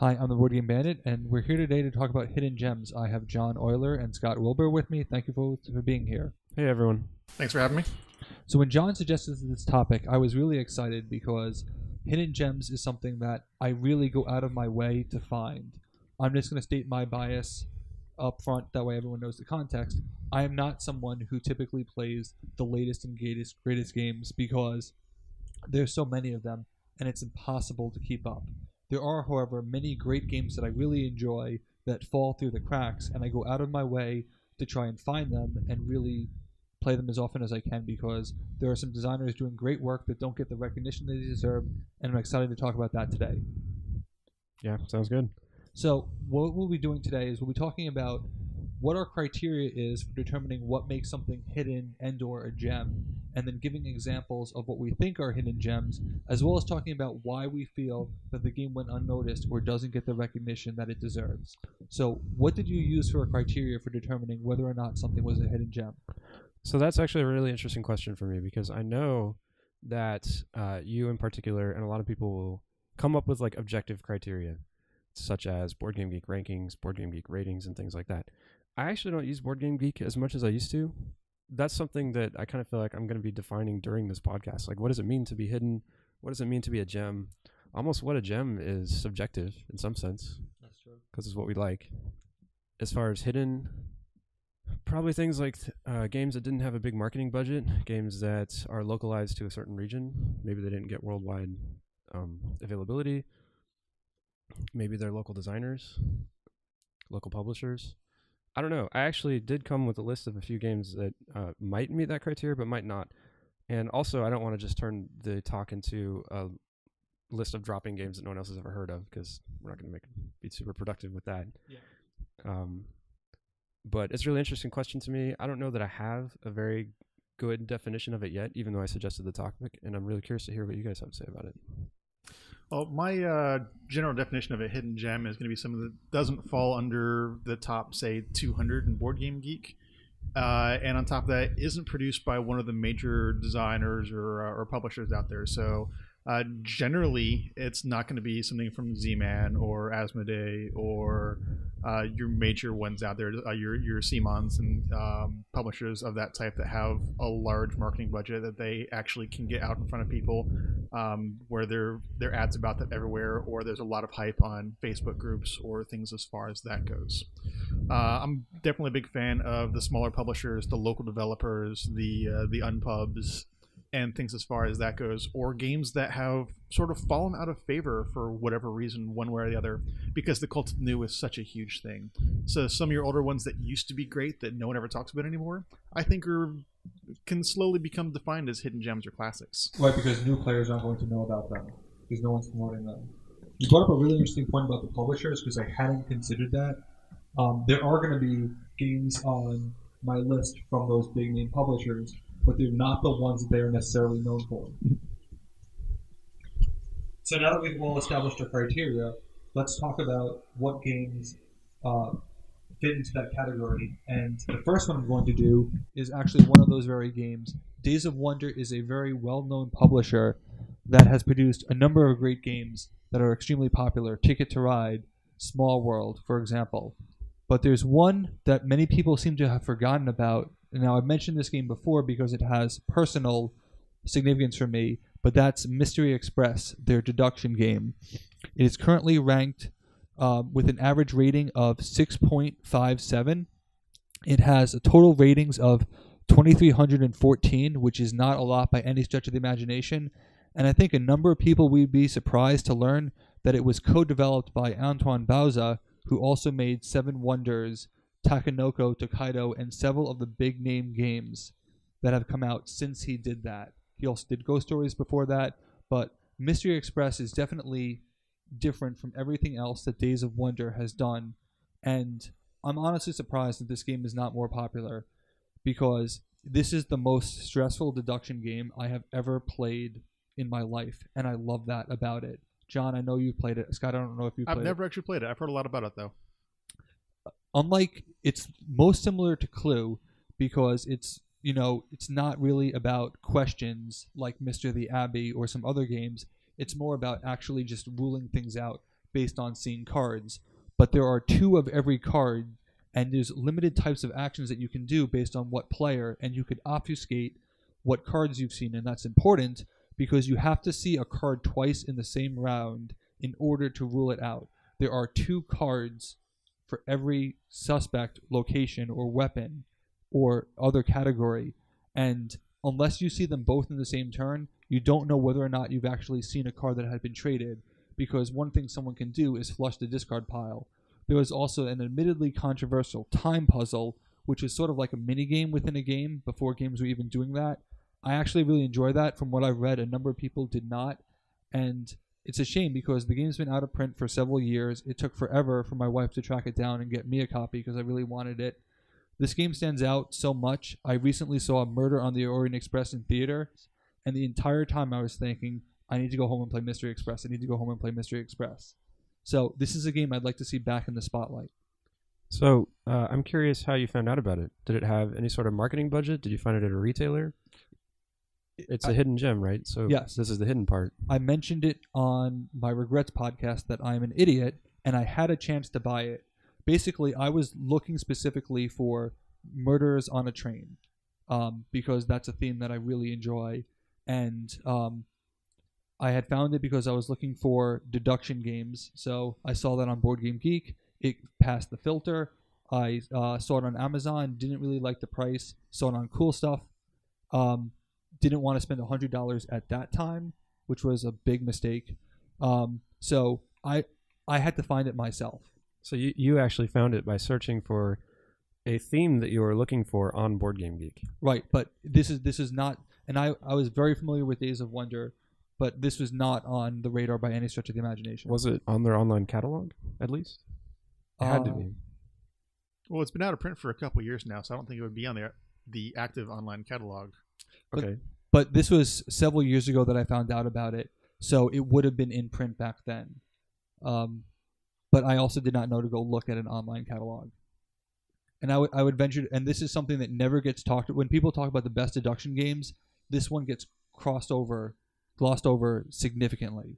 Hi, I'm the Board Game Bandit, and we're here today to talk about hidden gems. I have John Oilar and Scott Wilber with me. Thank you both for being here. Hey, everyone. Thanks for having me. So when John suggested this topic, I was really excited because hidden gems is something that I really go out of my way to find. I'm just going to state my bias up front, that way everyone knows the context. I am not someone who typically plays the latest and greatest games because there's so many of them, and it's impossible to keep up. There are, however, many great games that I really enjoy that fall through the cracks, and I go out of my way to try and find them and really play them as often as I can because there are some designers doing great work that don't get the recognition they deserve, and I'm excited to talk about that today. Yeah, sounds good. So what we'll be doing today is we'll be talking about what our criteria is for determining what makes something hidden and or a gem, and then giving examples of what we think are hidden gems, as well as talking about why we feel that the game went unnoticed or doesn't get the recognition that it deserves. So what did you use for a criteria for determining whether or not something was a hidden gem? So that's actually a really interesting question for me because I know that you in particular and a lot of people will come up with like objective criteria such as Board Game Geek rankings, Board Game Geek ratings, and things like that. I actually don't use Board Game Geek as much as I used to. That's something that I kind of feel like I'm going to be defining during this podcast. Like, what does it mean to be hidden? What does it mean to be a gem? Almost what a gem is subjective in some sense. That's true. Because it's what we like. As far as hidden, probably things like games that didn't have a big marketing budget, games that are localized to a certain region. Maybe they didn't get worldwide availability. Maybe they're local designers, local publishers. I don't know. I actually did come with a list of a few games that might meet that criteria, but might not. And also, I don't want to just turn the talk into a list of dropping games that no one else has ever heard of, because we're not going to be super productive with that. Yeah. But it's a really interesting question to me. I don't know that I have a very good definition of it yet, even though I suggested the topic, and I'm really curious to hear what you guys have to say about it. Well, my general definition of a hidden gem is going to be something that doesn't fall under the top, say, 200 in Board Game Geek. And on top of that, isn't produced by one of the major designers or publishers out there. So generally, it's not going to be something from Z-Man or Asmodee or your major ones out there, your Simons and publishers of that type that have a large marketing budget that they actually can get out in front of people, where there are ads about that everywhere, or there's a lot of hype on Facebook groups or things as far as that goes. I'm definitely a big fan of the smaller publishers, the local developers, the unpubs, and things as far as that goes, or games that have sort of fallen out of favor for whatever reason, one way or the other, because the cult of new is such a huge thing. So some of your older ones that used to be great that no one ever talks about anymore, I think can slowly become defined as hidden gems or classics. Right, because new players aren't going to know about them, because no one's promoting them. You brought up a really interesting point about the publishers, because I hadn't considered that. There are going to be games on my list from those big name publishers, but they're not the ones that they are necessarily known for. So now that we've all established our criteria, let's talk about what games fit into that category. And the first one I'm going to do is actually one of those very games. Days of Wonder is a very well-known publisher that has produced a number of great games that are extremely popular. Ticket to Ride, Small World, for example. But there's one that many people seem to have forgotten about. Now, I've mentioned this game before because it has personal significance for me, but that's Mystery Express, their deduction game. It is currently ranked with an average rating of 6.57. It has a total ratings of 2,314, which is not a lot by any stretch of the imagination. And I think a number of people would be surprised to learn that it was co-developed by Antoine Bauza, who also made Seven Wonders, Takenoko, Tokaido, and several of the big name games that have come out since he did that. He also did Ghost Stories before that, but Mystery Express is definitely different from everything else that Days of Wonder has done, and I'm honestly surprised that this game is not more popular, because this is the most stressful deduction game I have ever played in my life, and I love that about it. John, I know you've played it. Scott, I don't know if you've played it. I've never actually played it. I've heard a lot about it, though. Unlike, it's most similar to Clue because it's not really about questions like Mr. the Abbey or some other games. It's more about actually just ruling things out. based on seeing cards, but there are 2 of every card, and there's limited types of actions that you can do based on what player, and you could obfuscate what cards you've seen, and that's important because you have to see a card twice in the same round in order to rule it out. There are 2 cards for every suspect, location, or weapon, or other category, and unless you see them both in the same turn, you don't know whether or not you've actually seen a card that had been traded, because one thing someone can do is flush the discard pile. There was also an admittedly controversial time puzzle, which is sort of like a mini game within a game before games were even doing that. I actually really enjoy that. From what I've read, a number of people did not, and it's a shame because the game's been out of print for several years. It took forever for my wife to track it down and get me a copy because I really wanted it. This game stands out so much. I recently saw Murder on the Orient Express in theater, and the entire time I was thinking, I need to go home and play Mystery Express. I need to go home and play Mystery Express. So this is a game I'd like to see back in the spotlight. So I'm curious how you found out about it. Did it have any sort of marketing budget? Did you find it at a retailer? It's a hidden gem, right? So yes, this is the hidden part. I mentioned it on my Regrets podcast that I'm an idiot, and I had a chance to buy it. Basically, I was looking specifically for murders on a train because that's a theme that I really enjoy. And I had found it because I was looking for deduction games. So I saw that on Board Game Geek. It passed the filter. I saw it on Amazon. Didn't really like the price. Saw it on Cool Stuff. Didn't want to spend $100 at that time, which was a big mistake. So I had to find it myself. So you actually found it by searching for a theme that you were looking for on Board Game Geek. Right, but this is not, and I was very familiar with Days of Wonder, but this was not on the radar by any stretch of the imagination. Was it on their online catalog, at least? It had to be. Well, it's been out of print for a couple of years now, so I don't think it would be on the active online catalog. Okay. But this was several years ago that I found out about it, so it would have been in print back then. But I also did not know to go look at an online catalog. And I would venture, and this is something that never gets talked about. When people talk about the best deduction games, this one gets glossed over significantly.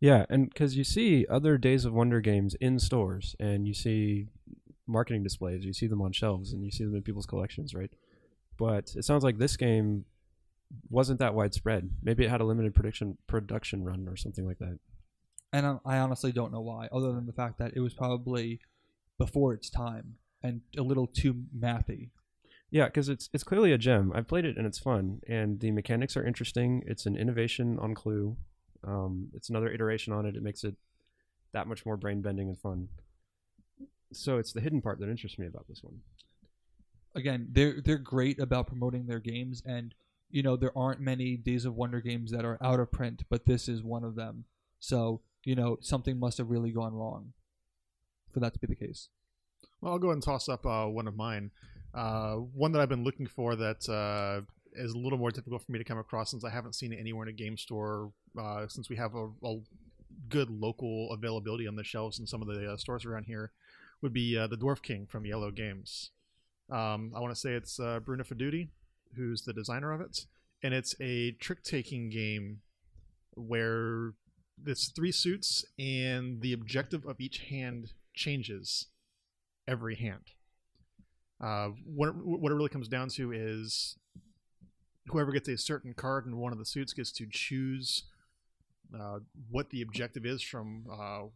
Yeah, and because you see other Days of Wonder games in stores, and you see marketing displays, you see them on shelves, and you see them in people's collections, right? But it sounds like this game wasn't that widespread. Maybe it had a limited production run or something like that. And I honestly don't know why, other than the fact that it was probably before its time and a little too mathy. Yeah, because it's clearly a gem. I've played it and it's fun, and the mechanics are interesting. It's an innovation on Clue. It's another iteration on it. It makes it that much more brain-bending and fun. So it's the hidden part that interests me about this one. Again, they're great about promoting their games, and you know there aren't many Days of Wonder games that are out of print, but this is one of them. So you know something must have really gone wrong for that to be the case. Well, I'll go ahead and toss up one of mine. One that I've been looking for that is a little more difficult for me to come across since I haven't seen it anywhere in a game store since we have a good local availability on the shelves in some of the stores around here, would be the Dwarf King from Yellow Games. I want to say it's Brunel, who's the designer of it, and it's a trick-taking game where it's 3 suits and the objective of each hand changes every hand. What it really comes down to is whoever gets a certain card in one of the suits gets to choose what the objective is from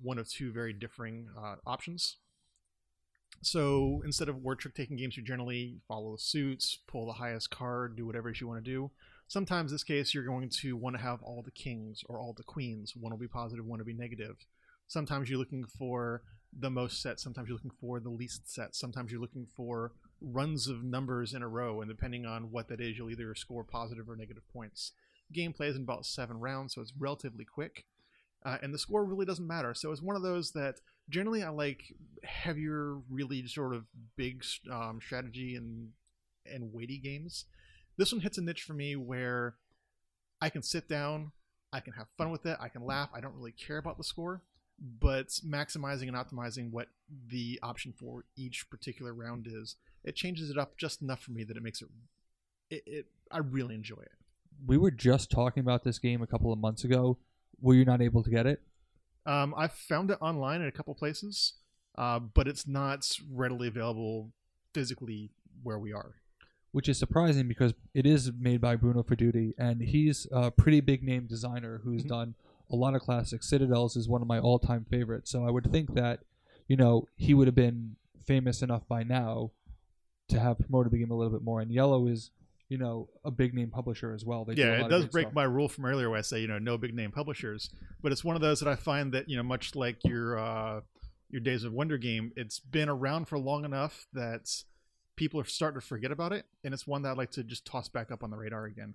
one of 2 very differing options. So instead of word trick-taking games, you generally follow the suits, pull the highest card, do whatever you want to do. Sometimes in this case, you're going to want to have all the kings or all the queens. One will be positive, one will be negative. Sometimes you're looking for the most sets. Sometimes you're looking for the least sets. Sometimes you're looking for runs of numbers in a row, and depending on what that is, you'll either score positive or negative points. Game plays in about 7 rounds, so it's relatively quick. And the score really doesn't matter. So it's one of those that generally I like heavier, really sort of big strategy and weighty games. This one hits a niche for me where I can sit down, I can have fun with it, I can laugh, I don't really care about the score, but maximizing and optimizing what the option for each particular round is, it changes it up just enough for me that it makes it I really enjoy it. We were just talking about this game a couple of months ago. Were you not able to get it? I've found it online in a couple places, but it's not readily available physically where we are. Which is surprising because it is made by Bruno Ferduti, and he's a pretty big name designer who's done a lot of classics. Citadels is one of my all-time favorites, so I would think that, he would have been famous enough by now to have promoted the game a little bit more. And Yellow is, a big name publisher as well. They do a lot It of does great break stuff. my rule from earlier where I say, no big name publishers, but it's one of those that I find that, much like your Days of Wonder game, it's been around for long enough that people are starting to forget about it, and it's one that I'd like to just toss back up on the radar again.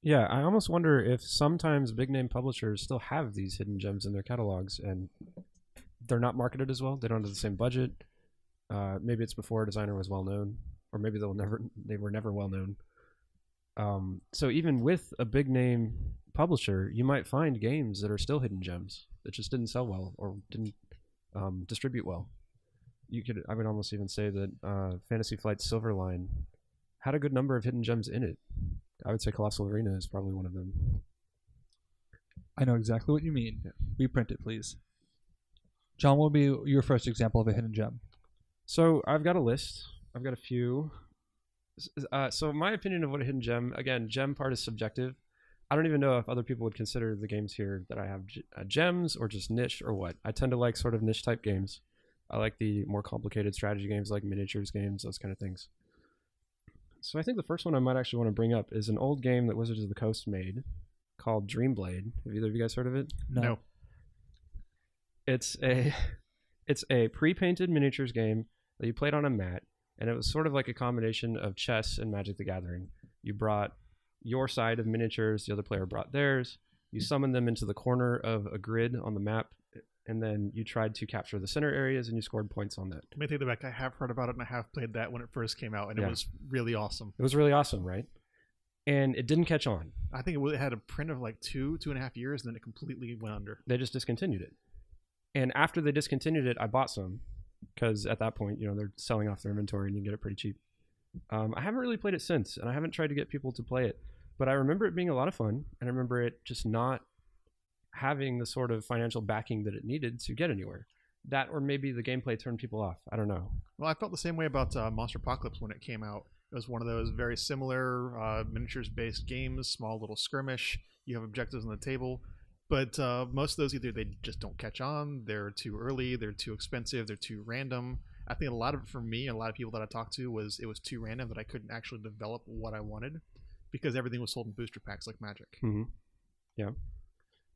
Yeah, I almost wonder if sometimes big name publishers still have these hidden gems in their catalogs and they're not marketed as well. They don't have the same budget. Maybe it's before a designer was well known, or maybe they were never well known. So even with a big name publisher, you might find games that are still hidden gems that just didn't sell well or didn't distribute well. I would almost even say that Fantasy Flight Silverline had a good number of hidden gems in it. I would say Colossal Arena is probably one of them. I know exactly what you mean. Yeah. Reprint it, please. John, what would be your first example of a hidden gem? So I've got a list. I've got a few. So my opinion of what a hidden gem, again, gem part is subjective. I don't even know if other people would consider the games here that I have gems or just niche or what. I tend to like sort of niche type games. I like the more complicated strategy games like miniatures games, those kind of things. So I think the first one I might actually want to bring up is an old game that Wizards of the Coast made called Dreamblade. Have either of you guys heard of it? No. It's a pre-painted miniatures game that you played on a mat, and it was sort of like a combination of chess and Magic the Gathering. You brought your side of miniatures, the other player brought theirs. You summoned them into the corner of a grid on the map, and then you tried to capture the center areas, and you scored points on that. Let me take that back. I have heard about it, and I have played that when it first came out, and it was really awesome. It was really awesome, right? And it didn't catch on. I think it had a print of like 2.5 years, and then it completely went under. They just discontinued it. And after they discontinued it, I bought some, because at that point, they're selling off their inventory, and you can get it pretty cheap. I haven't really played it since, and I haven't tried to get people to play it. But I remember it being a lot of fun, and I remember it just not having the sort of financial backing that it needed to get anywhere. That, or maybe the gameplay turned people off. I don't know. Well, I felt the same way about Monster Apocalypse when it came out. It was one of those very similar miniatures-based games, small little skirmish. You have objectives on the table. But most of those, either they just don't catch on, they're too early, they're too expensive, they're too random. I think a lot of it for me and a lot of people that I talked to was it was too random that I couldn't actually develop what I wanted because everything was sold in booster packs like Magic. Mm-hmm. Yeah.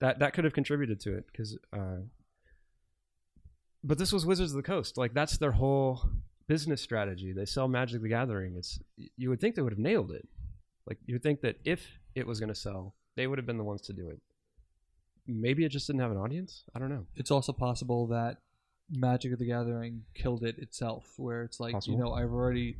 That could have contributed to it, because but this was Wizards of the Coast. Like, that's their whole business strategy. They sell Magic the Gathering. You would think they would have nailed it. Like, you would think that if it was going to sell, they would have been the ones to do it. Maybe it just didn't have an audience. I don't know. It's also possible that Magic the Gathering killed it itself, where it's like, Possible. I've already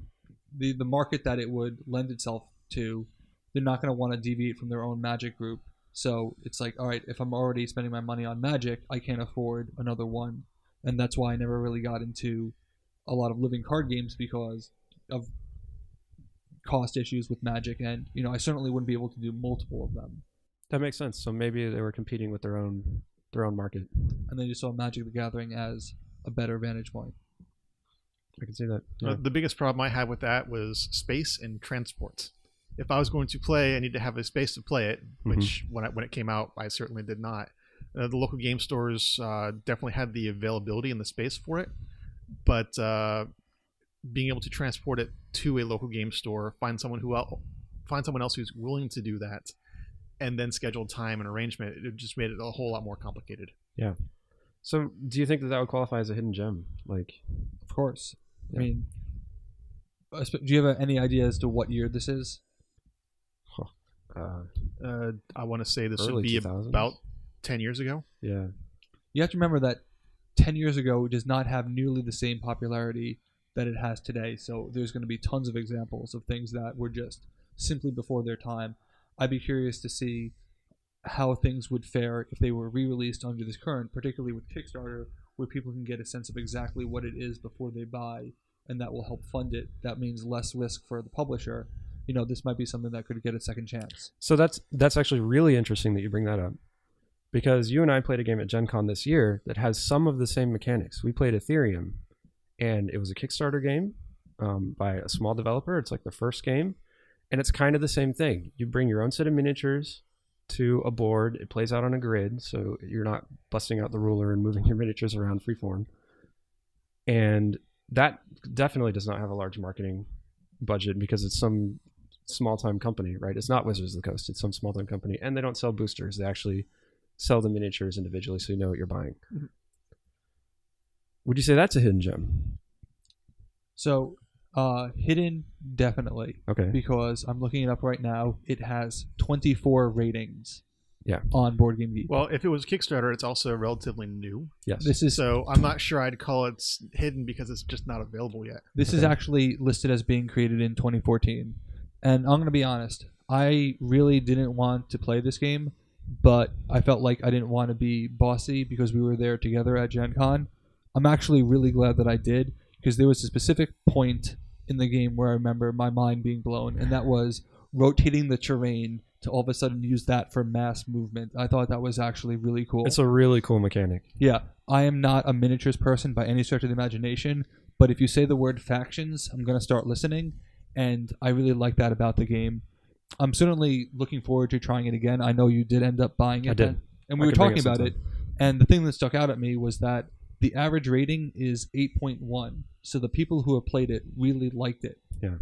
the market that it would lend itself to, they're not going to want to deviate from their own Magic group. So it's like, all right, if I'm already spending my money on Magic, I can't afford another one. And that's why I never really got into a lot of living card games, because of cost issues with Magic. And, I certainly wouldn't be able to do multiple of them. That makes sense. So maybe they were competing with their own market. And they just saw Magic the Gathering as a better vantage point. I can see that. Yeah. The biggest problem I had with that was space and transport. If I was going to play, I need to have a space to play it, which when it came out, I certainly did not. The local game stores definitely had the availability and the space for it, but being able to transport it to a local game store, find someone else who's willing to do that, and then schedule time and arrangement, it just made it a whole lot more complicated. Yeah. So do you think that would qualify as a hidden gem? Like, of course. Yeah. I mean, do you have any idea as to what year this is? I want to say this would Early be 2000s? about 10 years ago. Yeah. You have to remember that 10 years ago does not have nearly the same popularity that it has today. So there's going to be tons of examples of things that were just simply before their time. I'd be curious to see how things would fare if they were re-released under this current, particularly with Kickstarter, where people can get a sense of exactly what it is before they buy, and that will help fund it. That means less risk for the publisher. This might be something that could get a second chance. So that's actually really interesting that you bring that up, Because you and I played a game at Gen Con this year that has some of the same mechanics. We played Ethereum, and it was a Kickstarter game by a small developer. It's like the first game, and it's kind of the same thing. You bring your own set of miniatures to a board. It plays out on a grid, so you're not busting out the ruler and moving your miniatures around freeform. And that definitely does not have a large marketing budget because it's some small-time company, right? It's not Wizards of the Coast. It's some small-time company, and they don't sell boosters. They actually sell the miniatures individually, so you know what you're buying. Mm-hmm. Would you say that's a hidden gem? So, hidden, definitely. Okay. Because I'm looking it up right now. It has 24 ratings. Yeah. On Board Game Geek. Well, if it was Kickstarter, it's also relatively new. Yes. So I'm not sure I'd call it hidden because it's just not available yet. This is actually listed as being created in 2014. And I'm going to be honest. I really didn't want to play this game, but I felt like I didn't want to be bossy because we were there together at Gen Con. I'm actually really glad that I did because there was a specific point in the game where I remember my mind being blown, and that was rotating the terrain to all of a sudden use that for mass movement. I thought that was actually really cool. It's a really cool mechanic. Yeah. I am not a miniatures person by any stretch of the imagination, but if you say the word factions, I'm going to start listening, and I really like that about the game. I'm certainly looking forward to trying it again. I know you did end up buying it. I did. And we were talking about it, and the thing that stuck out at me was that the average rating is 8.1. So the people who have played it really liked it. Yeah.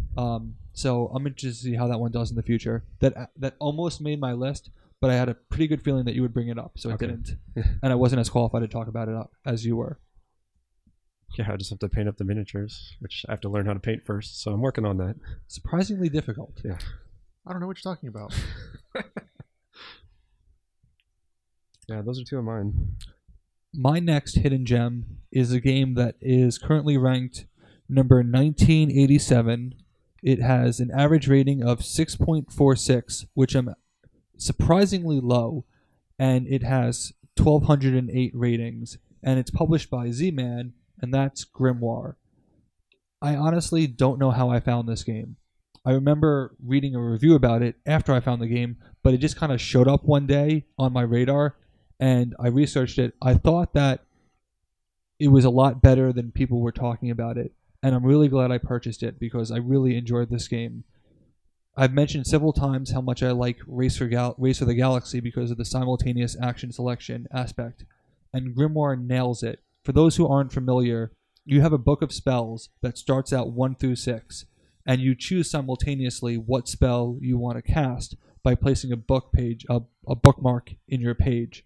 So I'm interested to see how that one does in the future. That almost made my list, but I had a pretty good feeling that you would bring it up, so it didn't. And I wasn't as qualified to talk about it as you were. Yeah, I just have to paint up the miniatures, which I have to learn how to paint first, so I'm working on that. Surprisingly difficult. Yeah. I don't know what you're talking about. Yeah, those are two of mine. My next hidden gem is a game that is currently ranked number 1987. It has an average rating of 6.46, which I'm surprisingly low, and it has 1,208 ratings, and it's published by Z-Man, and that's Grimoire. I honestly don't know how I found this game. I remember reading a review about it after I found the game, but it just kind of showed up one day on my radar, and I researched it. I thought that it was a lot better than people were talking about it, and I'm really glad I purchased it because I really enjoyed this game. I've mentioned several times how much I like Race for the Galaxy because of the simultaneous action selection aspect, and Grimoire nails it. For those who aren't familiar, you have a book of spells that starts out 1 through 6, and you choose simultaneously what spell you want to cast by placing a bookmark in your page.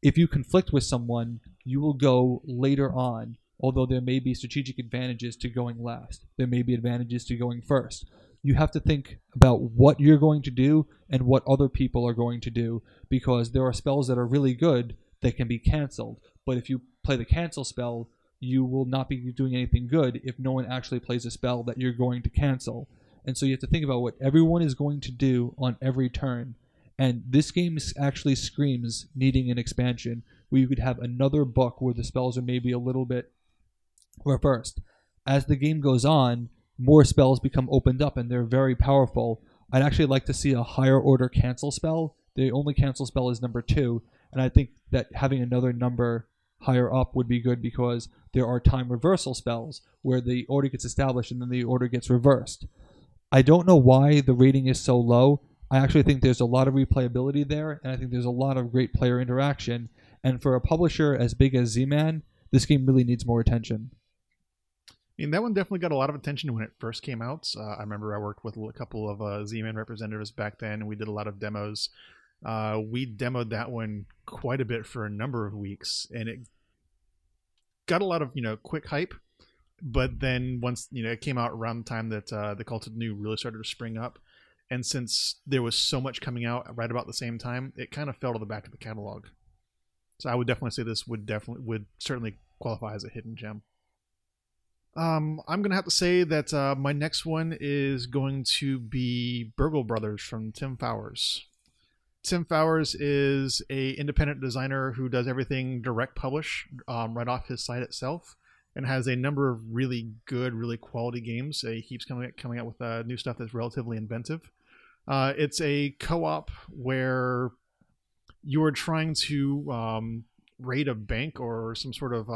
If you conflict with someone, you will go later on, although there may be strategic advantages to going last. There may be advantages to going first. You have to think about what you're going to do and what other people are going to do, because there are spells that are really good that can be canceled. But if you play the cancel spell, you will not be doing anything good if no one actually plays a spell that you're going to cancel. And so you have to think about what everyone is going to do on every turn. And this game actually screams needing an expansion where you could have another book where the spells are maybe a little bit reversed. As the game goes on, more spells become opened up and they're very powerful. I'd actually like to see a higher order cancel spell. The only cancel spell is number 2, and I think that having another number higher up would be good because there are time reversal spells where the order gets established and then the order gets reversed. I don't know why the rating is so low. I actually think there's a lot of replayability there, and I think there's a lot of great player interaction. And for a publisher as big as Z-Man, this game really needs more attention. I mean, that one definitely got a lot of attention when it first came out. I remember I worked with a couple of Z-Man representatives back then, and we did a lot of demos. We demoed that one quite a bit for a number of weeks, and it got a lot of quick hype. But then once it came out around the time that the Cult of New really started to spring up, and since there was so much coming out right about the same time, it kind of fell to the back of the catalog. So I would definitely say this would certainly qualify as a hidden gem. I'm going to have to say that my next one is going to be Burgle Brothers from Tim Fowers. Tim Fowers is an independent designer who does everything direct publish right off his site itself, and has a number of really good, really quality games. He keeps coming out with new stuff that's relatively inventive. It's a co-op where you are trying to raid a bank or some sort of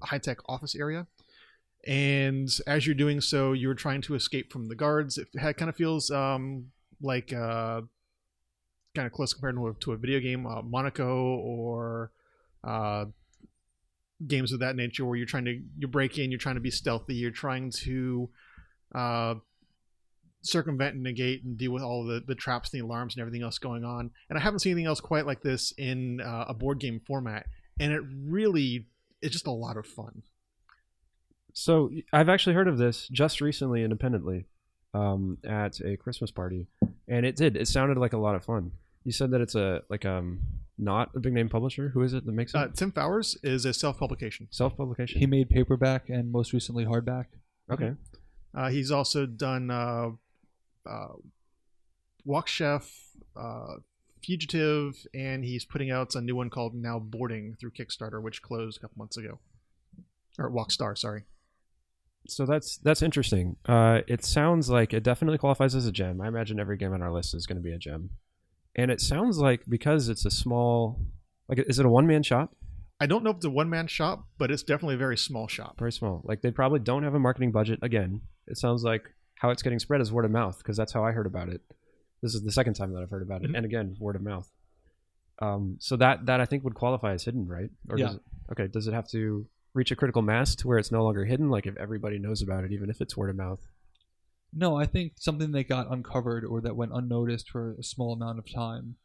high-tech office area. And as you're doing so, you're trying to escape from the guards. It kind of feels like kind of close compared to a video game, Monaco, or games of that nature, where you break in, you're trying to be stealthy, you're trying to circumvent and negate and deal with all the traps and the alarms and everything else going on. And I haven't seen anything else quite like this in a board game format, and it's just a lot of fun. So I've actually heard of this just recently independently at a Christmas party, and it sounded like a lot of fun. You said that it's not a big name publisher. Who is it that makes it? Tim Fowers is a self-publication. Self-publication? He made paperback and most recently hardback. Okay. He's also done Walk Chef, Fugitive, and he's putting out a new one called Now Boarding through Kickstarter, which closed a couple months ago. Or Walkstar, sorry. So that's interesting. It sounds like it definitely qualifies as a gem. I imagine every game on our list is going to be a gem. And it sounds like, because it's a small, is it a one-man shop? I don't know if it's a one-man shop, but it's definitely a very small shop. Very small. Like, they probably don't have a marketing budget. Again, it sounds like how it's getting spread is word of mouth, because that's how I heard about it. This is the second time that I've heard about it. Mm-hmm. And again, word of mouth. So that I think would qualify as hidden, right? Or yeah. Does it have to reach a critical mass to where it's no longer hidden? Like, if everybody knows about it, even if it's word of mouth? No, I think something that got uncovered or that went unnoticed for a small amount of time.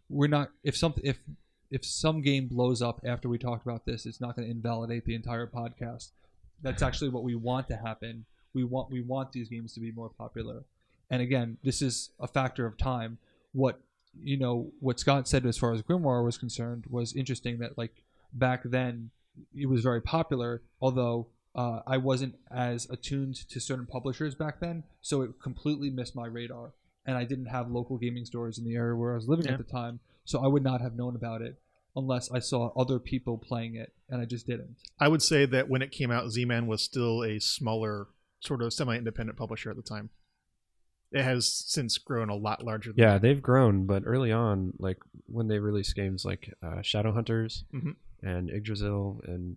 We're not, if some game blows up after we talked about this, it's not going to invalidate the entire podcast. That's actually what we want to happen. We want these games to be more popular. And again, this is a factor of time. What Scott said as far as Grimoire was concerned was interesting, that like back then it was very popular, although I wasn't as attuned to certain publishers back then, so it completely missed my radar. And I didn't have local gaming stores in the area where I was living at the time, so I would not have known about it unless I saw other people playing it, and I just didn't. I would say that when it came out, Z-Man was still a smaller, sort of semi-independent publisher at the time. It has since grown a lot larger than that. They've grown, but early on, like when they released games like Shadowhunters and Yggdrasil and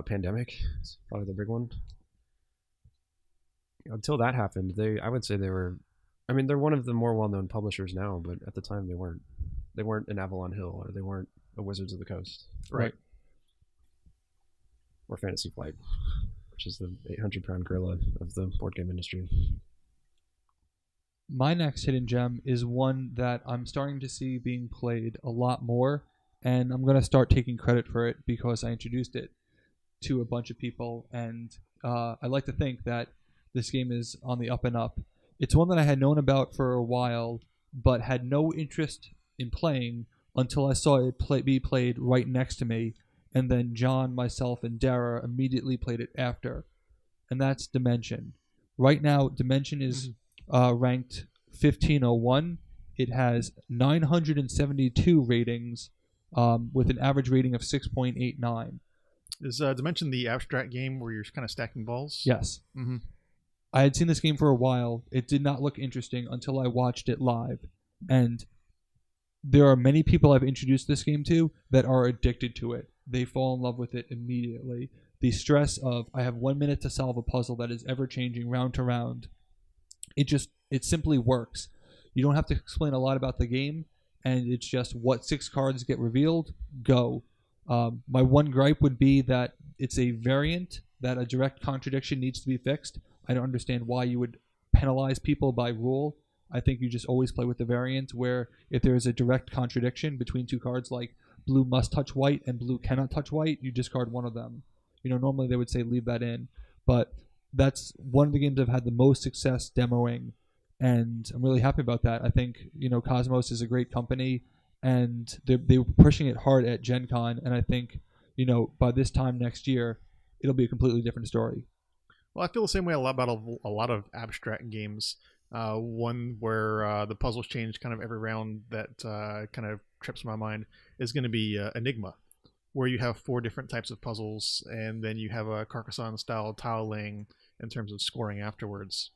Pandemic, it's probably the big one. Until that happened, I would say they were, they're one of the more well-known publishers now, but at the time they weren't. They weren't an Avalon Hill, or they weren't a Wizards of the Coast. Right. Or Fantasy Flight, which is the 800-pound gorilla of the board game industry. My next hidden gem is one that I'm starting to see being played a lot more, and I'm going to start taking credit for it because I introduced it to a bunch of people, and I like to think that this game is on the up and up. It's one that I had known about for a while, but had no interest in playing until I saw it be played right next to me, and then John, myself, and Dara immediately played it after, and that's Dimension. Right now, Dimension is ranked 1501. It has 972 ratings with an average rating of 6.89. Is Dimension the abstract game where you're kind of stacking balls? Yes. Mm-hmm. I had seen this game for a while. It did not look interesting until I watched it live. And there are many people I've introduced this game to that are addicted to it. They fall in love with it immediately. The stress of, I have 1 minute to solve a puzzle that is ever-changing round to round. It simply works. You don't have to explain a lot about the game, and it's just what 6 cards get revealed, go. My one gripe would be that it's a variant, that a direct contradiction needs to be fixed. I don't understand why you would penalize people by rule. I think you just always play with the variant where if there is a direct contradiction between 2 cards, like blue must touch white and blue cannot touch white, you discard one of them. Normally they would say leave that in, but that's one of the games I've had the most success demoing, and I'm really happy about that. I think Cosmos is a great company, and they were pushing it hard at Gen Con, and I think by this time next year it'll be a completely different story. Well, I feel the same way about a lot of abstract games. One where the puzzles change kind of every round that kind of trips my mind is going to be Enigma, where you have 4 different types of puzzles, and then you have a Carcassonne-style tile laying in terms of scoring afterwards.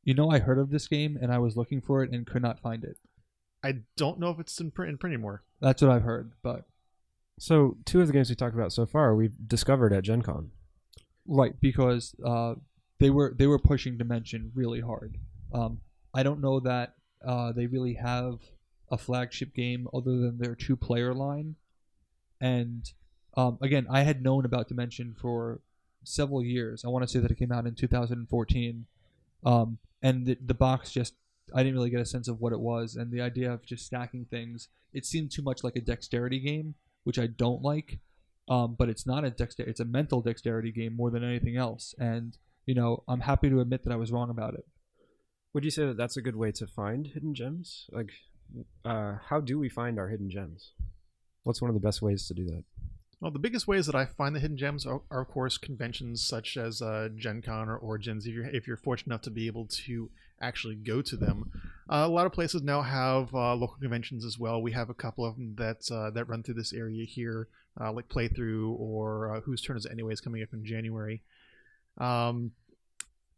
I heard of this game, and I was looking for it and could not find it. I don't know if it's in print anymore. That's what I've heard, but So 2 of the games we talked about so far, we've discovered at Gen Con. right, because they were pushing Dimension really hard. I don't know that they really have a flagship game other than their 2-player line. And again, I had known about Dimension for several years. I want to say that it came out in 2014. And the box just, I didn't really get a sense of what it was. And the idea of just stacking things, it seemed too much like a dexterity game, which I don't like. But it's not it's a mental dexterity game more than anything else. And, I'm happy to admit that I was wrong about it. Would you say that that's a good way to find hidden gems? Like, how do we find our hidden gems? What's one of the best ways to do that? Well, the biggest ways that I find the hidden gems are of course, conventions such as Gen Con or Origins, if you're fortunate enough to be able to actually go to them. A lot of places now have local conventions as well. We have a couple of them that run through this area here, like Playthrough or Whose Turn Is It Anyways coming up in January. And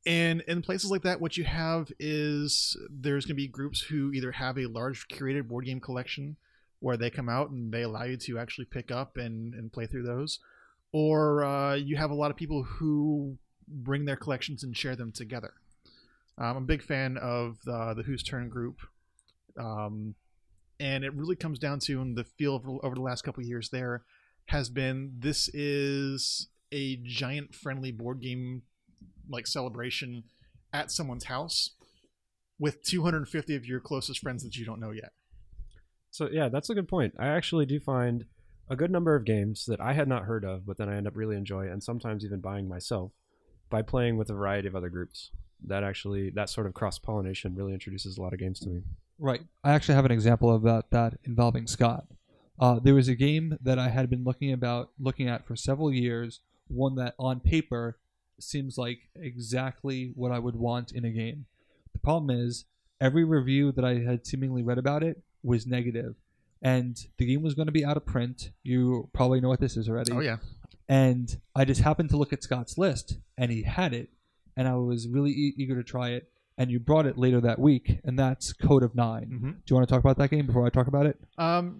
in places like that, what you have is there's going to be groups who either have a large curated board game collection where they come out and they allow you to actually pick up and play through those, or you have a lot of people who bring their collections and share them together. I'm a big fan of the Whose Turn group, and it really comes down to, and the feel over the last couple of years there has been, this is a giant friendly board game like celebration at someone's house with 250 of your closest friends that you don't know yet. So yeah, that's a good point. I actually do find a good number of games that I had not heard of, but then I end up really enjoying, and sometimes even buying myself by playing with a variety of other groups. That sort of cross-pollination really introduces a lot of games to me. Right. I actually have an example of that involving Scott. There was a game that I had been looking at for several years, one that on paper seems like exactly what I would want in a game. The problem is, every review that I had seemingly read about it was negative, and the game was going to be out of print. You probably know what this is already. Oh yeah. And I just happened to look at Scott's list, and he had it, and I was really eager to try it. And you brought it later that week, and that's Code of Nine. Mm-hmm. Do you want to talk about that game before I talk about it?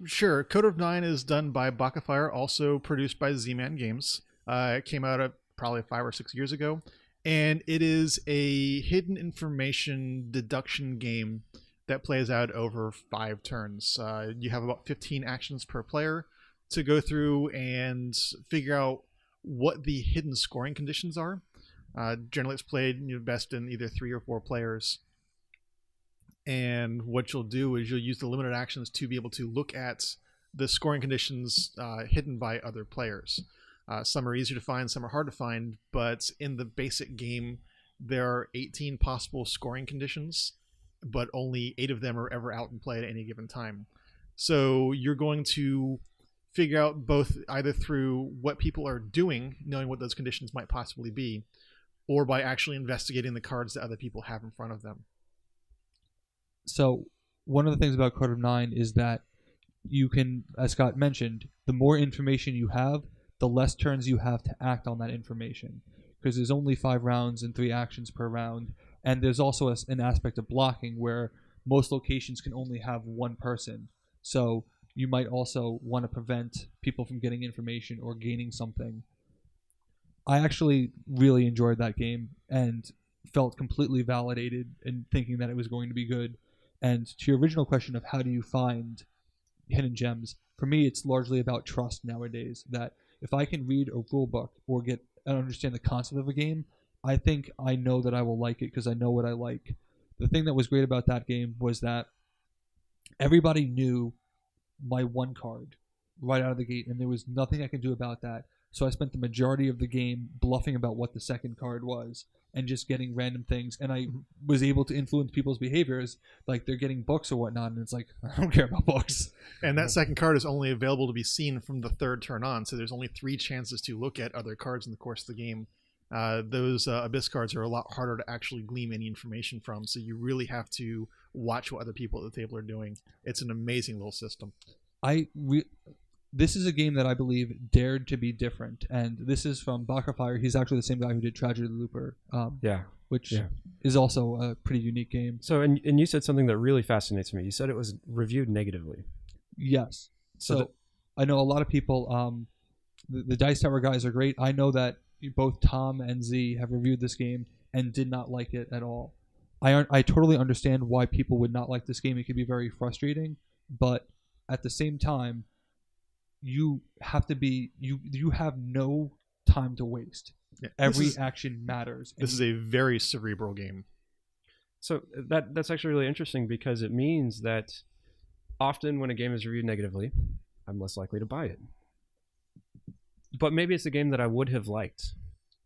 Sure. Code of Nine is done by Bakafire, also produced by Z-Man Games. It came out probably 5 or 6 years ago, and it is a hidden information deduction game that plays out over 5 turns. You have about 15 actions per player to go through and figure out what the hidden scoring conditions are. Generally, it's played best in either 3 or 4 players. And what you'll do is you'll use the limited actions to be able to look at the scoring conditions hidden by other players. Some are easier to find, some are hard to find, but in the basic game, there are 18 possible scoring conditions, but only 8 of them are ever out in play at any given time. So you're going to figure out both either through what people are doing, knowing what those conditions might possibly be, or by actually investigating the cards that other people have in front of them. So one of the things about Code of Nine is that you can, as Scott mentioned, the more information you have, the less turns you have to act on that information, because there's only 5 rounds and 3 actions per round. And there's also an aspect of blocking where most locations can only have 1 person. So you might also want to prevent people from getting information or gaining something. I actually really enjoyed that game and felt completely validated in thinking that it was going to be good. And to your original question of how do you find hidden gems, for me it's largely about trust nowadays, that if I can read a rule book or get and understand the concept of a game, I think I know that I will like it because I know what I like. The thing that was great about that game was that everybody knew my 1 card right out of the gate, and there was nothing I could do about that. So I spent the majority of the game bluffing about what the second card was and just getting random things. And I was able to influence people's behaviors, like they're getting books or whatnot. And it's like, I don't care about books. And that second card is only available to be seen from the 3rd turn on. So there's only 3 chances to look at other cards in the course of the game. Those Abyss cards are a lot harder to actually glean any information from. So you really have to watch what other people at the table are doing. It's an amazing little system. this is a game that I believe dared to be different, and this is from Fire. He's actually the same guy who did Tragedy of the Looper, which is also a pretty unique game. So, and you said something that really fascinates me. You said it was reviewed negatively. Yes. So I know a lot of people, the Dice Tower guys are great. I know that both Tom and Z have reviewed this game and did not like it at all. I totally understand why people would not like this game. It can be very frustrating, but at the same time, you have to be you have no time to waste. Yeah, every action matters. This is a very cerebral game. So that's actually really interesting, because it means that often when a game is reviewed negatively, I'm less likely to buy it. But maybe it's a game that I would have liked,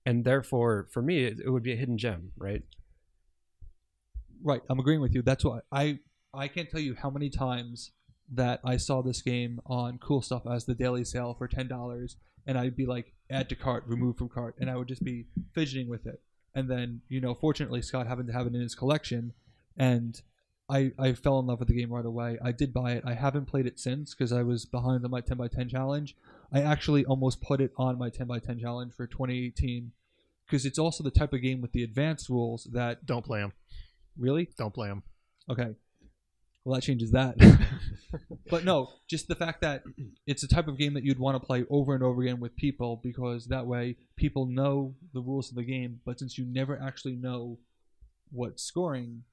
and therefore for me it would be a hidden gem, right? Right, I'm agreeing with you. That's why I can't tell you how many times that I saw this game on Cool Stuff as the daily sale for $10, and I'd be like, add to cart, remove from cart, and I would just be fidgeting with it. And then, fortunately, Scott happened to have it in his collection, and I fell in love with the game right away. I did buy it. I haven't played it since because I was behind on my 10x10 challenge. I actually almost put it on my 10x10 challenge for 2018 because it's also the type of game with the advanced rules that... Don't play them. Really? Don't play them. Okay. Well, that changes that. But no, just the fact that it's a type of game that you'd want to play over and over again with people, because that way people know the rules of the game. But since you never actually know what scoring,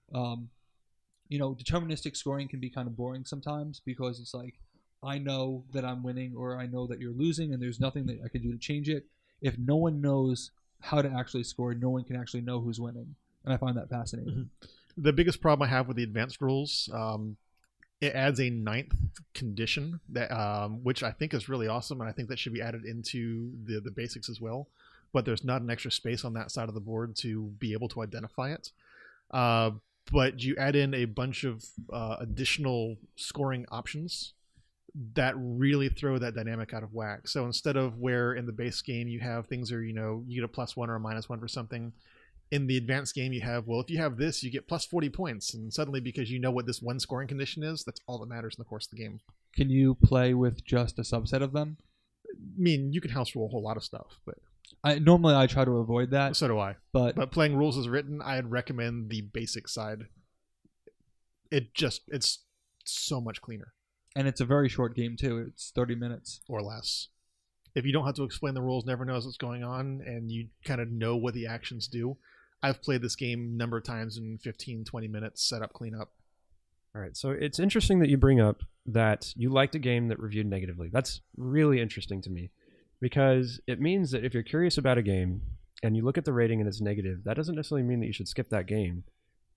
deterministic scoring can be kind of boring sometimes, because it's like, I know that I'm winning or I know that you're losing and there's nothing that I can do to change it. If no one knows how to actually score, no one can actually know who's winning. And I find that fascinating. Mm-hmm. The biggest problem I have with the advanced rules, it adds a 9th condition that which I think is really awesome, and I think that should be added into the basics as well. But there's not an extra space on that side of the board to be able to identify it. But you add in a bunch of additional scoring options that really throw that dynamic out of whack. So instead of where in the base game you have things are, you get a +1 or a -1 for something, in the advanced game you have, well, if you have this, you get plus 40 points. And suddenly, because you know what this one scoring condition is, that's all that matters in the course of the game. Can you play with just a subset of them? I mean, you can house rule a whole lot of stuff, but normally I try to avoid that. So do I. But playing rules as written, I'd recommend the basic side. It's so much cleaner. And it's a very short game too. It's 30 minutes or less. If you don't have to explain the rules, never knows what's going on, and you kind of know what the actions do. I've played this game a number of times in 15, 20 minutes, set up, clean up. All right, so it's interesting that you bring up that you liked a game that reviewed negatively. That's really interesting to me, because it means that if you're curious about a game and you look at the rating and it's negative, that doesn't necessarily mean that you should skip that game.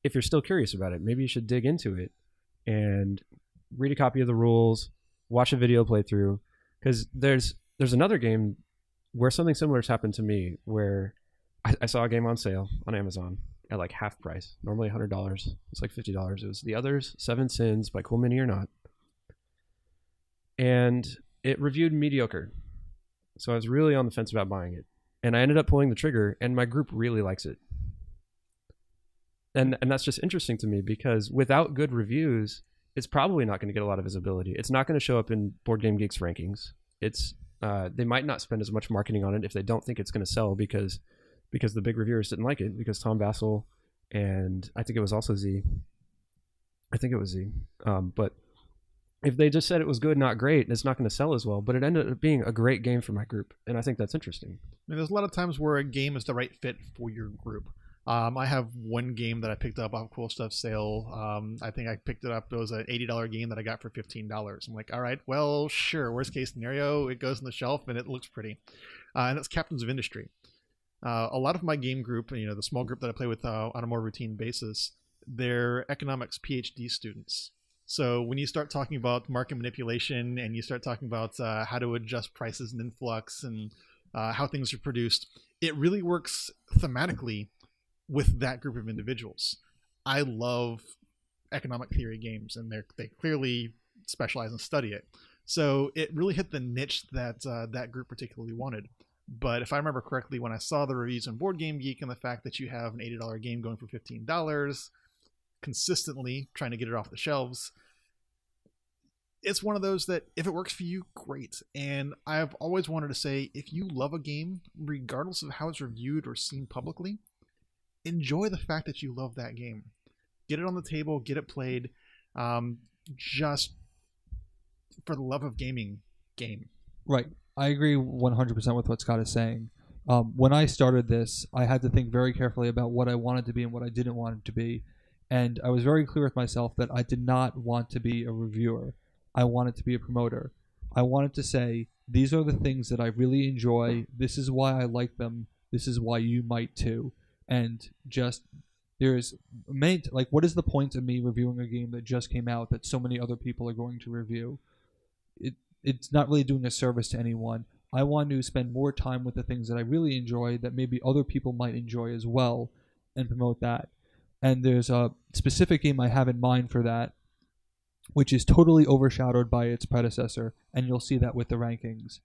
If you're still curious about it, maybe you should dig into it and read a copy of the rules, watch a video playthrough, because there's another game where something similar has happened to me, where I saw a game on sale on Amazon at like half price, normally $100. It's like $50. It was The Others, 7 Sins by Cool Mini or Not. And it reviewed mediocre. So I was really on the fence about buying it. And I ended up pulling the trigger, and my group really likes it. And that's just interesting to me, because without good reviews, it's probably not going to get a lot of visibility. It's not going to show up in Board Game Geek's rankings. They might not spend as much marketing on it if they don't think it's going to sell, because the big reviewers didn't like it, because Tom Vassell and I think it was also Z. I think it was Z. But if they just said it was good, not great, it's not going to sell as well. But it ended up being a great game for my group, and I think that's interesting. I mean, there's a lot of times where a game is the right fit for your group. I have one game that I picked up off Cool Stuff sale. I think I picked it up. It was an $80 game that I got for $15. I'm like, all right, well, sure. Worst case scenario, it goes on the shelf and it looks pretty. And it's Captains of Industry. A lot of my game group, the small group that I play with on a more routine basis, they're economics PhD students. So when you start talking about market manipulation and you start talking about how to adjust prices and influx and how things are produced, it really works thematically with that group of individuals. I love economic theory games, and they clearly specialize and study it. So it really hit the niche that that group particularly wanted. But if I remember correctly, when I saw the reviews on Board Game Geek and the fact that you have an $80 game going for $15, consistently trying to get it off the shelves, it's one of those that if it works for you, great. And I've always wanted to say, if you love a game, regardless of how it's reviewed or seen publicly, enjoy the fact that you love that game. Get it on the table, get it played, just for the love of gaming. Game. Right. I agree 100% with what Scott is saying. When I started this, I had to think very carefully about what I wanted to be and what I didn't want it to be. And I was very clear with myself that I did not want to be a reviewer. I wanted to be a promoter. I wanted to say, these are the things that I really enjoy. This is why I like them. This is why you might too. And just, there's like, what is the point of me reviewing a game that just came out that so many other people are going to review? It's not really doing a service to anyone. I want to spend more time with the things that I really enjoy that maybe other people might enjoy as well and promote that. And there's a specific game I have in mind for that, which is totally overshadowed by its predecessor, and you'll see that with the rankings.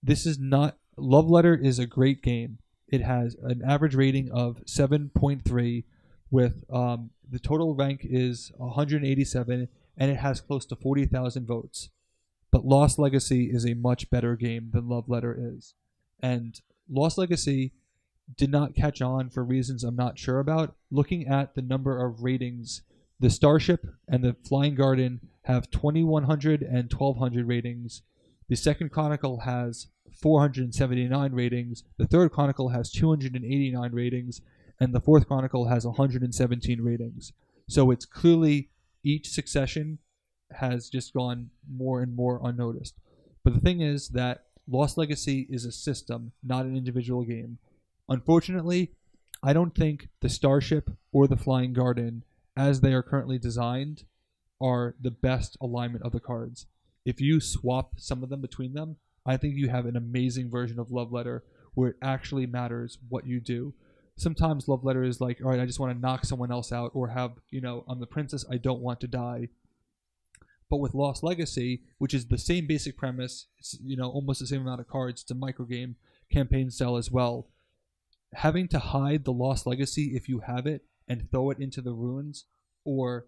This is not... Love Letter is a great game. It has an average rating of 7.3 with the total rank is 187, and it has close to 40,000 votes. But Lost Legacy is a much better game than Love Letter is. And Lost Legacy did not catch on for reasons I'm not sure about. Looking at the number of ratings, the Starship and the Flying Garden have 2,100 and 1,200 ratings. The Second Chronicle has 479 ratings. The Third Chronicle has 289 ratings. And the Fourth Chronicle has 117 ratings. So it's clearly each succession has just gone more and more unnoticed. But the thing is that Lost Legacy is a system, not an individual game. Unfortunately, I don't think the Starship or the Flying Garden, as they are currently designed, are the best alignment of the cards. If you swap some of them between them, I think you have an amazing version of Love Letter where it actually matters what you do. Sometimes Love Letter is like, all right, I just want to knock someone else out, or have, I'm the princess, I don't want to die. But with Lost Legacy, which is the same basic premise, it's, almost the same amount of cards, it's a microgame, campaign style as well. Having to hide the Lost Legacy if you have it and throw it into the ruins, or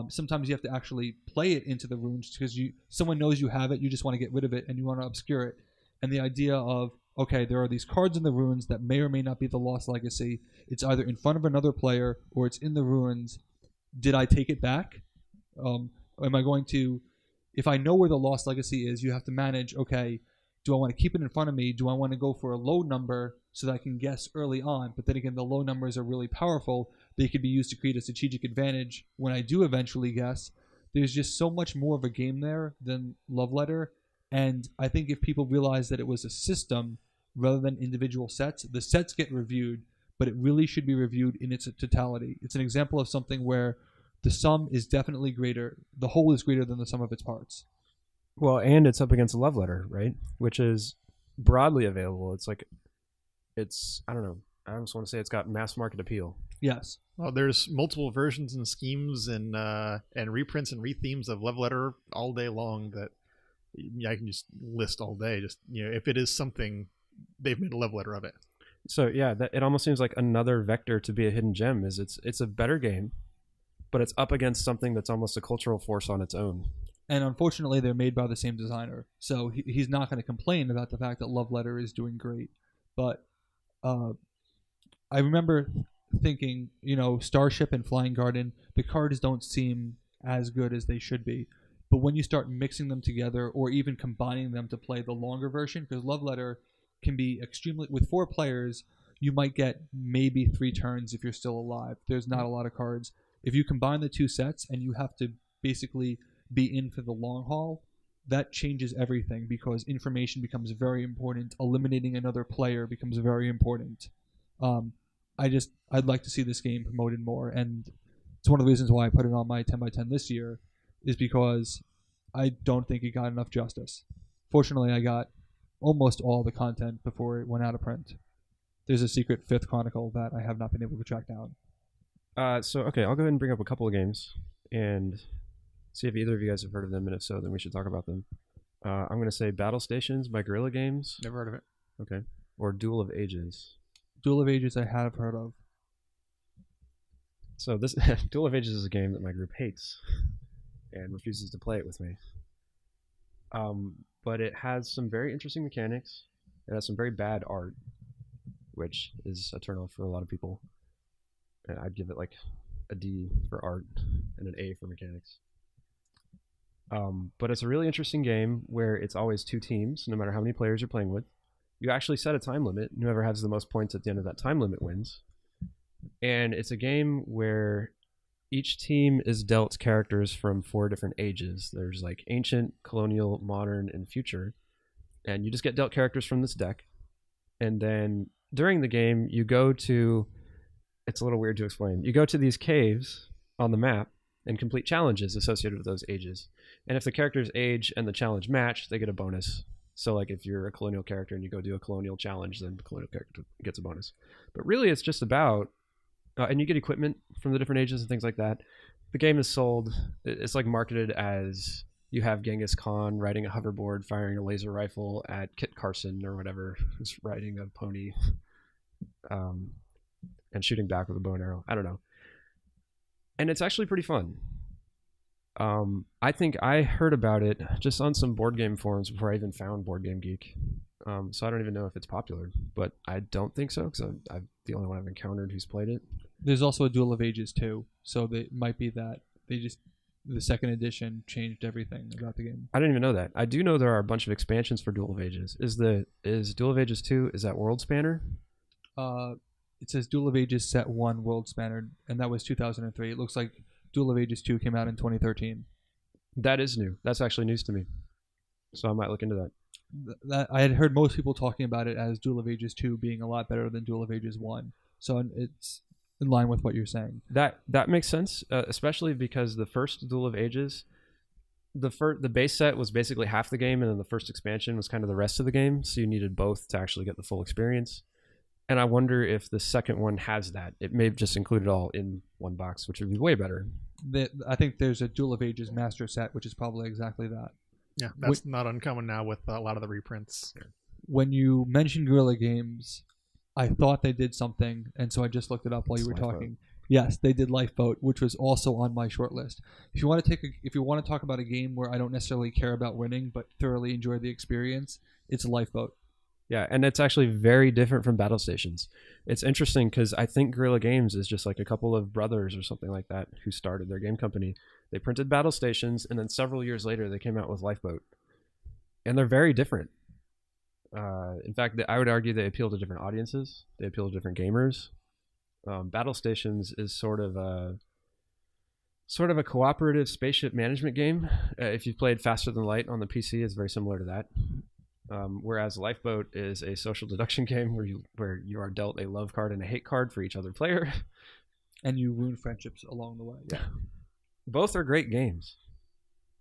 sometimes you have to actually play it into the ruins because someone knows you have it, you just want to get rid of it and you want to obscure it. And the idea of, okay, there are these cards in the ruins that may or may not be the Lost Legacy. It's either in front of another player or it's in the ruins. Did I take it back? Am I going to, if I know where the Lost Legacy is, you have to manage, okay, do I want to keep it in front of me? Do I want to go for a low number so that I can guess early on? But then again, the low numbers are really powerful. They could be used to create a strategic advantage when I do eventually guess. There's just so much more of a game there than Love Letter. And I think if people realize that it was a system rather than individual sets, the sets get reviewed, but it really should be reviewed in its totality. It's an example of something where the sum is definitely greater. The whole is greater than the sum of its parts. Well, and it's up against Love Letter, right? Which is broadly available. It's I don't know. I almost want to say it's got mass market appeal. Yes. Well, there's multiple versions and schemes and reprints and rethemes of Love Letter all day long that I can just list all day. Just if it is something, they've made a Love Letter of it. So yeah, it almost seems like another vector to be a hidden gem. Is it's a better game, but it's up against something that's almost a cultural force on its own. And unfortunately, they're made by the same designer. So he's not going to complain about the fact that Love Letter is doing great. But I remember thinking, Starship and Flying Garden, the cards don't seem as good as they should be. But when you start mixing them together or even combining them to play the longer version, because Love Letter can be extremely... With 4 players, you might get maybe 3 turns if you're still alive. There's not a lot of cards. If you combine the 2 sets and you have to basically be in for the long haul, that changes everything because information becomes very important. Eliminating another player becomes very important. I'd like to see this game promoted more, and it's one of the reasons why I put it on my 10x10 this year, is because I don't think it got enough justice. Fortunately, I got almost all the content before it went out of print. There's a secret 5th Chronicle that I have not been able to track down. Okay, I'll go ahead and bring up a couple of games and see if either of you guys have heard of them, and if so, then we should talk about them. I'm going to say Battle Stations by Guerrilla Games. Never heard of it. Okay. Or Duel of Ages. Duel of Ages I have heard of. So this Duel of Ages is a game that my group hates and refuses to play it with me. But it has some very interesting mechanics. It has some very bad art, which is a turnoff for a lot of people. And I'd give it like a D for art and an A for mechanics. But it's a really interesting game where it's always two teams, no matter how many players you're playing with. You actually set a time limit, and whoever has the most points at the end of that time limit wins. And it's a game where each team is dealt characters from 4 different ages. There's like ancient, colonial, modern, and future. And you just get dealt characters from this deck. And then during the game, you go to... It's a little weird to explain. You go to these caves on the map and complete challenges associated with those ages. And if the character's age and the challenge match, they get a bonus. So like if you're a colonial character and you go do a colonial challenge, then the colonial character gets a bonus. But really it's just about... and you get equipment from the different ages and things like that. The game is sold... It's like marketed as you have Genghis Khan riding a hoverboard, firing a laser rifle at Kit Carson or whatever, who's riding a pony and shooting back with a bow and arrow. I don't know. And it's actually pretty fun. I think I heard about it just on some board game forums before I even found Board Game Geek. So I don't even know if it's popular, but I don't think so because I'm the only one I've encountered who's played it. There's also a Duel of Ages too, so it might be that the second edition changed everything about the game. I didn't even know that. I do know there are a bunch of expansions for Duel of Ages. Is Duel of Ages 2, is that World Spanner? It says Duel of Ages Set 1 World Spanner, and that was 2003. It looks like Duel of Ages 2 came out in 2013. That is new. That's actually news to me. So I might look into that. I had heard most people talking about it as Duel of Ages 2 being a lot better than Duel of Ages 1. So it's in line with what you're saying. That makes sense, especially because the first Duel of Ages, the base set was basically half the game, and then the first expansion was kind of the rest of the game. So you needed both to actually get the full experience. And I wonder if the second one has that. It may just include it all in one box, which would be way better. I think there's a Duel of Ages master set, which is probably exactly that. Yeah, that's not uncommon now with a lot of the reprints. When you mentioned Guerrilla Games, I thought they did something, and so I just looked it up while you were talking. Yes, they did Lifeboat, which was also on my short list. If you want to talk about a game where I don't necessarily care about winning, but thoroughly enjoy the experience, it's Lifeboat. Yeah, and it's actually very different from Battle Stations. It's interesting because I think Guerrilla Games is just like a couple of brothers or something like that who started their game company. They printed Battle Stations, and then several years later, they came out with Lifeboat. And they're very different. In fact, I would argue they appeal to different audiences. They appeal to different gamers. Battle Stations is sort of a cooperative spaceship management game. If you've played Faster Than Light on the PC, it's very similar to that. Whereas Lifeboat is a social deduction game where you are dealt a love card and a hate card for each other player. And you ruin friendships along the way. Yeah. Both are great games.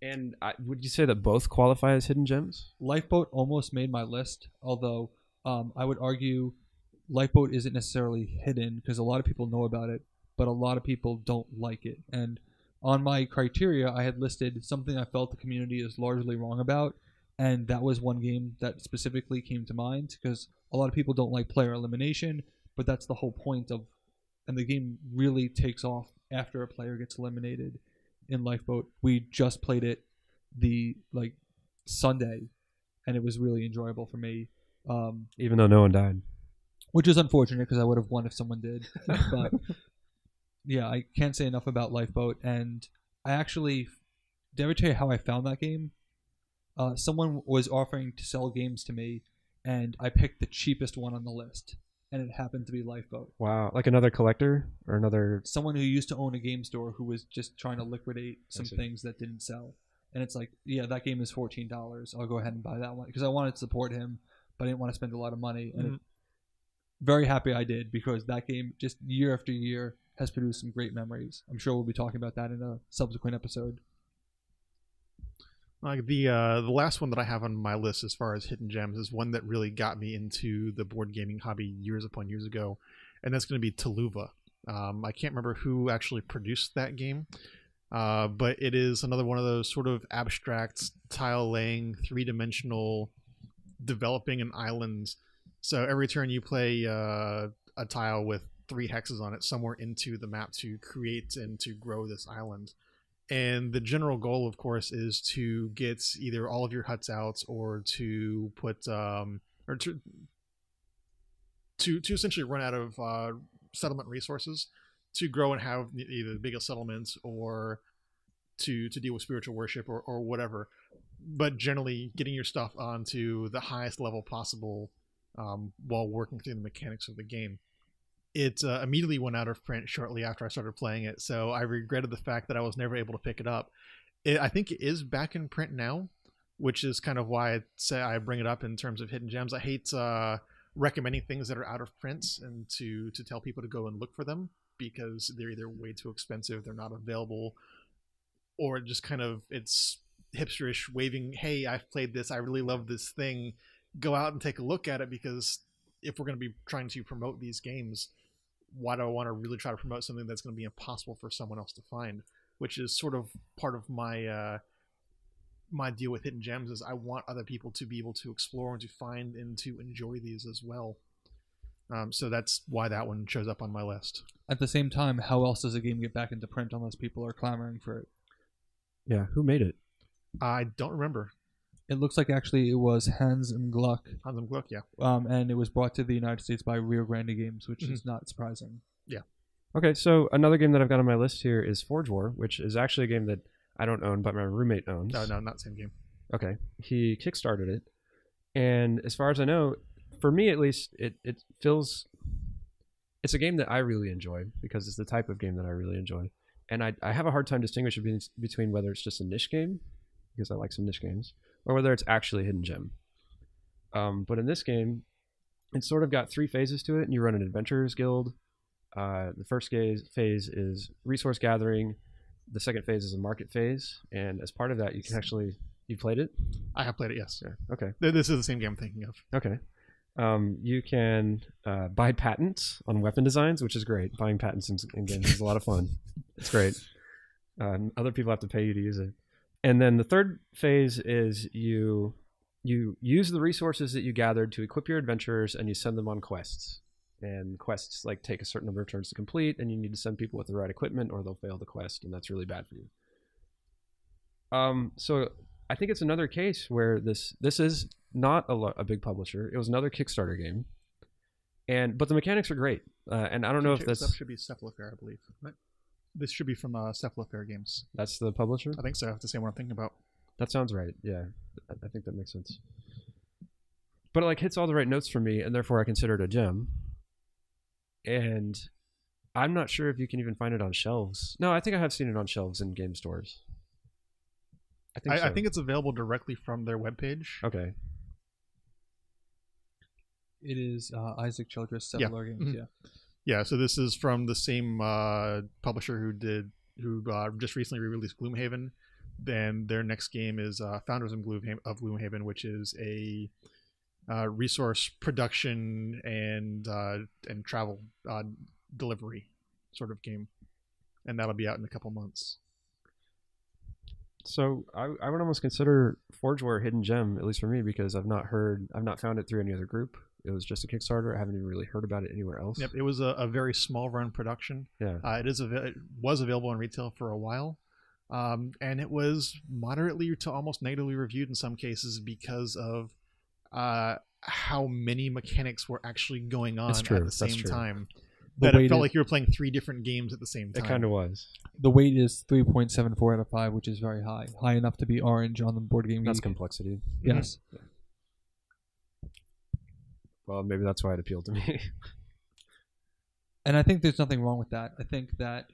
And would you say that both qualify as hidden gems? Lifeboat almost made my list, although I would argue Lifeboat isn't necessarily hidden because a lot of people know about it, but a lot of people don't like it. And on my criteria, I had listed something I felt the community is largely wrong about, and that was one game that specifically came to mind because a lot of people don't like player elimination, but that's the whole point of, and the game really takes off after a player gets eliminated. In Lifeboat, we just played it Sunday, and it was really enjoyable for me. Even though no one died, which is unfortunate because I would have won if someone did. But yeah, I can't say enough about Lifeboat. And I actually did I ever tell you how I found that game? Someone was offering to sell games to me, and I picked the cheapest one on the list. And it happened to be Lifeboat. Wow, like another collector or another... Someone who used to own a game store who was just trying to liquidate some things that didn't sell. And it's like, yeah, that game is $14. I'll go ahead and buy that one. Because I wanted to support him, but I didn't want to spend a lot of money. And very happy I did because that game, just year after year, has produced some great memories. I'm sure we'll be talking about that in a subsequent episode. Like the last one that I have on my list as far as hidden gems is one that really got me into the board gaming hobby years upon years ago, and that's going to be Tallulah. I can't remember who actually produced that game, but it is another one of those sort of abstract tile laying, three-dimensional developing an island. So every turn you play a tile with 3 hexes on it somewhere into the map to create and to grow this island. And the general goal, of course, is to get either all of your huts out or to put or to essentially run out of settlement resources to grow and have either the biggest settlements or to deal with spiritual worship or whatever. But generally getting your stuff onto the highest level possible while working through the mechanics of the game. It immediately went out of print shortly after I started playing it, so I regretted the fact that I was never able to pick it up. I think it is back in print now, which is kind of why I say I bring it up in terms of hidden gems. I hate recommending things that are out of print and to tell people to go and look for them because they're either way too expensive, they're not available, or just kind of it's hipsterish waving, hey, I've played this, I really love this thing, go out and take a look at it, because if we're going to be trying to promote these games, why do I want to really try to promote something that's going to be impossible for someone else to find? Which is sort of part of my my deal with hidden gems, is I want other people to be able to explore and to find and to enjoy these as well. So that's why that one shows up on my list. At the same time, how else does a game get back into print unless people are clamoring for it? Yeah, who made it? I don't remember. It looks like actually it was Hans and Gluck. Hans and Gluck, yeah. And it was brought to the United States by Rio Grande Games, which is not surprising. Yeah. Okay, so another game that I've got on my list here is Forge War, which is actually a game that I don't own, but my roommate owns. No, not the same game. Okay. He kickstarted it. And as far as I know, for me at least, it feels... It's a game that I really enjoy because it's the type of game that I really enjoy. And I have a hard time distinguishing between whether it's just a niche game, because I like some niche games, or whether it's actually a hidden gem. But in this game, it's sort of got three phases to it, and you run an adventurers guild. The first phase is resource gathering. The second phase is a market phase, and as part of that, you can actually... You played it? I have played it, yes. Yeah. Okay. This is the same game I'm thinking of. Okay. You can buy patents on weapon designs, which is great. Buying patents in games is a lot of fun. It's great. Other people have to pay you to use it. And then the third phase is you use the resources that you gathered to equip your adventurers, and you send them on quests. And quests like take a certain number of turns to complete, and you need to send people with the right equipment or they'll fail the quest, and that's really bad for you. So I think it's another case where this is not a big publisher. It was another Kickstarter game, but the mechanics are great. And I don't know if this should be Cephalofair, I believe. This should be from Cephalofair Games. That's the publisher? I think so. I have to say what I'm thinking about. That sounds right. Yeah, I think that makes sense. But it like hits all the right notes for me, and therefore I consider it a gem. And I'm not sure if you can even find it on shelves. No, I think I have seen it on shelves in game stores. I think it's available directly from their webpage. Okay. It is Isaac Childress, Cellular Games. Yeah. Yeah. So this is from the same publisher who just recently re-released Gloomhaven. Then their next game is Founders of Gloomhaven, which is a resource production and travel delivery sort of game, and that'll be out in a couple months. So I would almost consider Forge War a hidden gem, at least for me, because I've not found it through any other group. It was just a Kickstarter. I haven't even really heard about it anywhere else. Yep, it was a very small run production. Yeah, it was available on retail for a while, and it was moderately to almost negatively reviewed in some cases because of how many mechanics were actually going on at the same time. That it felt like you were playing three different games at the same time. It kind of was. The weight is 3.74 out of 5, which is very high. High enough to be orange on the board game. That's complexity. Yes. Yeah. Well, maybe that's why it appealed to me. And I think there's nothing wrong with that. I think that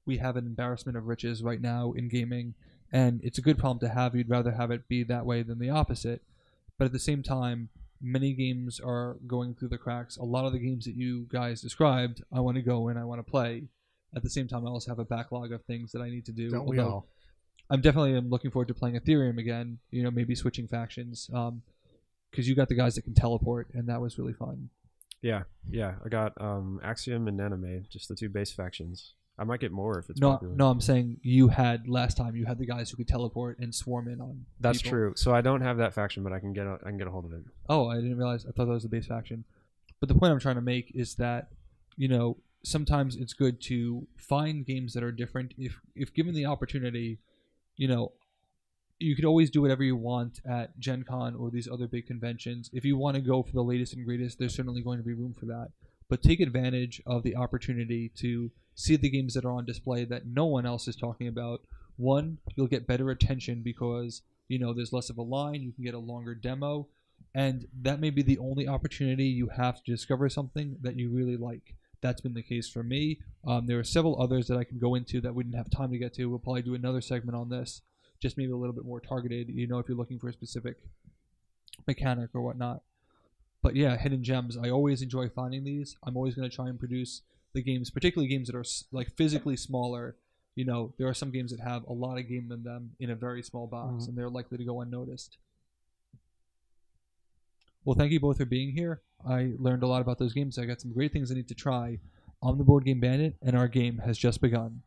we have an embarrassment of riches right now in gaming, and it's a good problem to have. You'd rather have it be that way than the opposite. But at the same time, many games are going through the cracks. A lot of the games that you guys described, I want to go and I want to play. At the same time, I also have a backlog of things that I need to do. Don't we all? I'm definitely looking forward to playing Ethereum again. Maybe switching factions. Because you got the guys that can teleport, and that was really fun. Yeah. I got Axiom and Nanime, just the two base factions. I might get more if it's popular. No, I'm saying last time you had the guys who could teleport and swarm in on. That's people. true. So I don't have that faction, but I can get a hold of it. Oh, I didn't realize. I thought that was the base faction. But the point I'm trying to make is that, sometimes it's good to find games that are different. If given the opportunity, you know, you could always do whatever you want at Gen Con or these other big conventions. If you want to go for the latest and greatest, there's certainly going to be room for that. But take advantage of the opportunity to see the games that are on display that no one else is talking about. One, you'll get better attention because, you know, there's less of a line. You can get a longer demo. And that may be the only opportunity you have to discover something that you really like. That's been the case for me. There are several others that I can go into that we didn't have time to get to. We'll probably do another segment on this, just maybe a little bit more targeted, you know, if you're looking for a specific mechanic or whatnot. But yeah, hidden gems. I always enjoy finding these. I'm always going to try and produce the games, particularly games that are like physically smaller. You know, there are some games that have a lot of game in them in a very small box, and they're likely to go unnoticed. Well, thank you both for being here. I learned a lot about those games. I got some great things I need to try. I'm the Board Game Bandit, and our game has just begun.